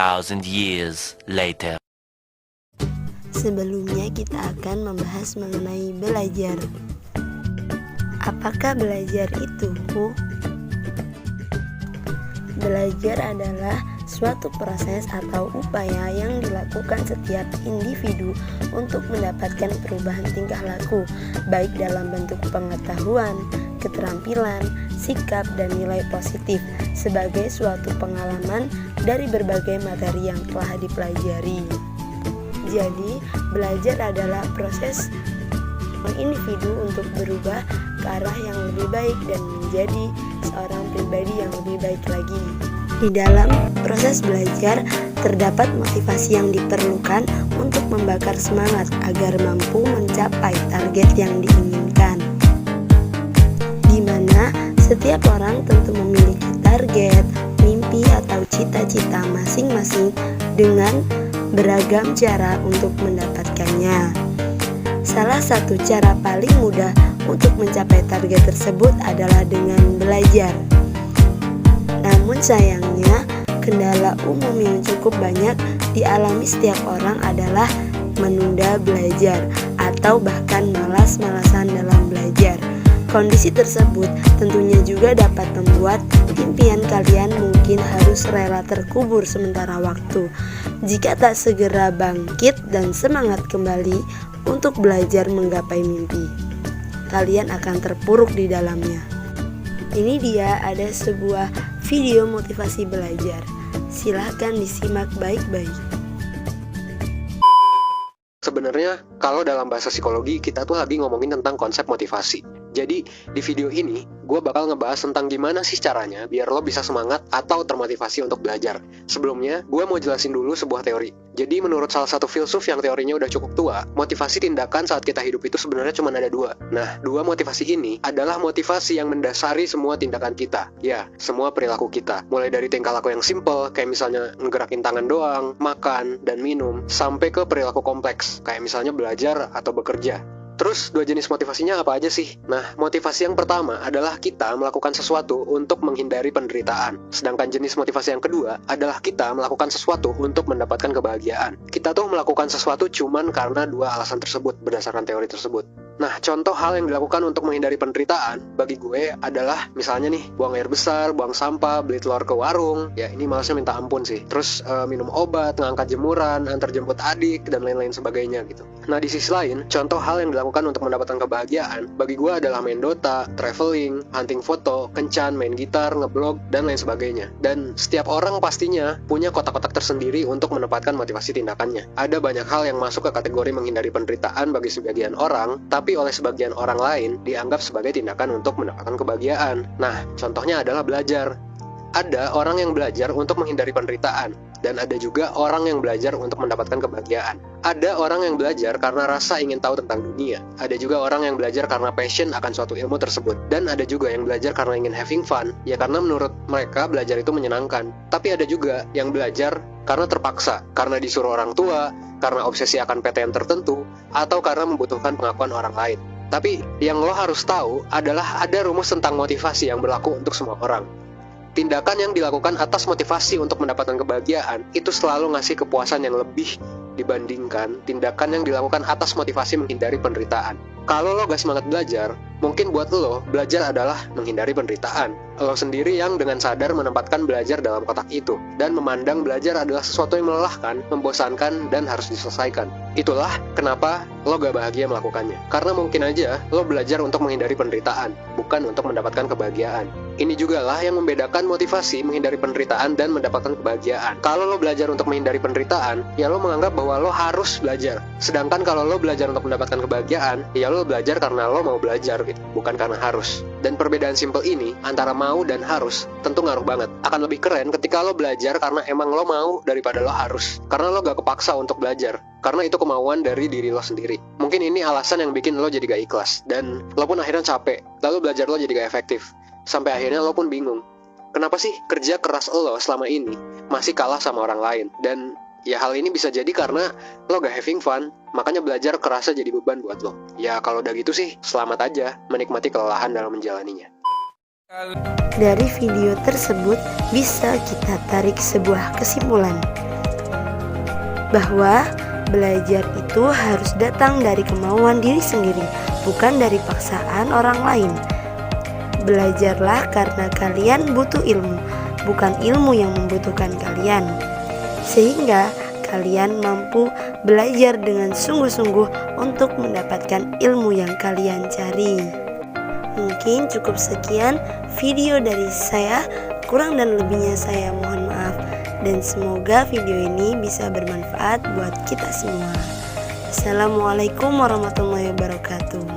2,000 years later. Sebelumnya kita akan membahas mengenai belajar. Apakah belajar itu? Belajar adalah suatu proses atau upaya yang dilakukan setiap individu untuk mendapatkan perubahan tingkah laku, baik dalam bentuk pengetahuan, keterampilan, sikap, dan nilai positif sebagai suatu pengalaman dari berbagai materi yang telah dipelajari. Jadi, belajar adalah proses individu untuk berubah ke arah yang lebih baik dan menjadi seorang pribadi yang lebih baik lagi. Di dalam proses belajar terdapat motivasi yang diperlukan untuk membakar semangat agar mampu mencapai target yang diinginkan. Di mana setiap orang tentu memiliki target, mimpi atau cita-cita masing-masing dengan beragam cara untuk mendapatkannya. Salah satu cara paling mudah untuk mencapai target tersebut adalah dengan belajar. Namun sayangnya, kendala umum yang cukup banyak dialami setiap orang adalah menunda belajar atau bahkan malas-malasan dalam belajar. Kondisi tersebut tentunya juga dapat membuat impian kalian mungkin harus rela terkubur sementara waktu. Jika tak segera bangkit dan semangat kembali untuk belajar menggapai mimpi, kalian akan terpuruk di dalamnya. Ini dia ada sebuah video motivasi belajar. Silahkan disimak baik-baik. Sebenarnya kalau dalam bahasa psikologi kita tuh lagi ngomongin tentang konsep motivasi. Jadi di video ini gue bakal ngebahas tentang gimana sih caranya biar lo bisa semangat atau termotivasi untuk belajar. Sebelumnya gue mau jelasin dulu sebuah teori. Jadi menurut salah satu filsuf yang teorinya udah cukup tua, motivasi tindakan saat kita hidup itu sebenarnya cuma ada dua. Nah, dua motivasi ini adalah motivasi yang mendasari semua tindakan kita. Ya, semua perilaku kita. Mulai dari tingkah laku yang simple, kayak misalnya ngegerakin tangan doang, makan, dan minum, sampai ke perilaku kompleks, kayak misalnya belajar atau bekerja. Terus dua jenis motivasinya apa aja sih? Nah, motivasi yang pertama adalah kita melakukan sesuatu untuk menghindari penderitaan. Sedangkan jenis motivasi yang kedua adalah kita melakukan sesuatu untuk mendapatkan kebahagiaan. Kita tuh melakukan sesuatu cuman karena dua alasan tersebut berdasarkan teori tersebut. Nah, contoh hal yang dilakukan untuk menghindari penderitaan bagi gue adalah misalnya nih, buang air besar, buang sampah, beli telur ke warung. Ya, ini malasnya minta ampun sih. Terus minum obat, ngangkat jemuran, antar jemput adik, dan lain-lain sebagainya gitu. Nah, di sisi lain, contoh hal yang dilakukan untuk mendapatkan kebahagiaan bagi gue adalah main Dota, traveling, hunting foto, kencan, main gitar, ngeblog, dan lain sebagainya. Dan setiap orang pastinya punya kotak-kotak tersendiri untuk menempatkan motivasi tindakannya. Ada banyak hal yang masuk ke kategori menghindari penderitaan bagi sebagian orang, tapi oleh sebagian orang lain dianggap sebagai tindakan untuk mendapatkan kebahagiaan. Nah, contohnya adalah belajar. Ada orang yang belajar untuk menghindari penderitaan, dan ada juga orang yang belajar untuk mendapatkan kebahagiaan. Ada orang yang belajar karena rasa ingin tahu tentang dunia. Ada juga orang yang belajar karena passion akan suatu ilmu tersebut. Dan ada juga yang belajar karena ingin having fun, ya karena menurut mereka belajar itu menyenangkan. Tapi ada juga yang belajar karena terpaksa, karena disuruh orang tua, karena obsesi akan PTN tertentu, atau karena membutuhkan pengakuan orang lain. Tapi yang lo harus tahu adalah ada rumus tentang motivasi yang berlaku untuk semua orang. Tindakan yang dilakukan atas motivasi untuk mendapatkan kebahagiaan itu selalu ngasih kepuasan yang lebih dibandingkan tindakan yang dilakukan atas motivasi menghindari penderitaan. Kalau lo gak semangat belajar, mungkin buat lo, belajar adalah menghindari penderitaan. Lo sendiri yang dengan sadar menempatkan belajar dalam kotak itu, dan memandang belajar adalah sesuatu yang melelahkan, membosankan, dan harus diselesaikan. Itulah kenapa lo gak bahagia melakukannya. Karena mungkin aja lo belajar untuk menghindari penderitaan, bukan untuk mendapatkan kebahagiaan. Ini juga lah yang membedakan motivasi menghindari penderitaan dan mendapatkan kebahagiaan. Kalau lo belajar untuk menghindari penderitaan, ya lo menganggap bahwa lo harus belajar. Sedangkan kalau lo belajar untuk mendapatkan kebahagiaan, ya lo belajar karena lo mau belajar gitu, bukan karena harus. Dan perbedaan simpel ini antara mau dan harus tentu ngaruh banget. Akan lebih keren ketika lo belajar karena emang lo mau daripada lo harus. Karena lo gak kepaksa untuk belajar, karena itu kemauan dari diri lo sendiri. Mungkin ini alasan yang bikin lo jadi gak ikhlas, dan lo pun akhirnya capek, lalu belajar lo jadi gak efektif. Sampai akhirnya lo pun bingung, kenapa sih kerja keras lo selama ini masih kalah sama orang lain? Dan ya hal ini bisa jadi karena lo gak having fun, makanya belajar kerasa jadi beban buat lo. Ya kalau udah gitu sih, selamat aja menikmati kelelahan dalam menjalaninya. Dari video tersebut bisa kita tarik sebuah kesimpulan. bahwa belajar itu harus datang dari kemauan diri sendiri, bukan dari paksaan orang lain. Belajarlah karena kalian butuh ilmu, bukan ilmu yang membutuhkan kalian. Sehingga kalian mampu belajar dengan sungguh-sungguh untuk mendapatkan ilmu yang kalian cari. Mungkin cukup sekian video dari saya, kurang dan lebihnya saya mohon maaf. Dan semoga video ini bisa bermanfaat buat kita semua. Assalamualaikum warahmatullahi wabarakatuh.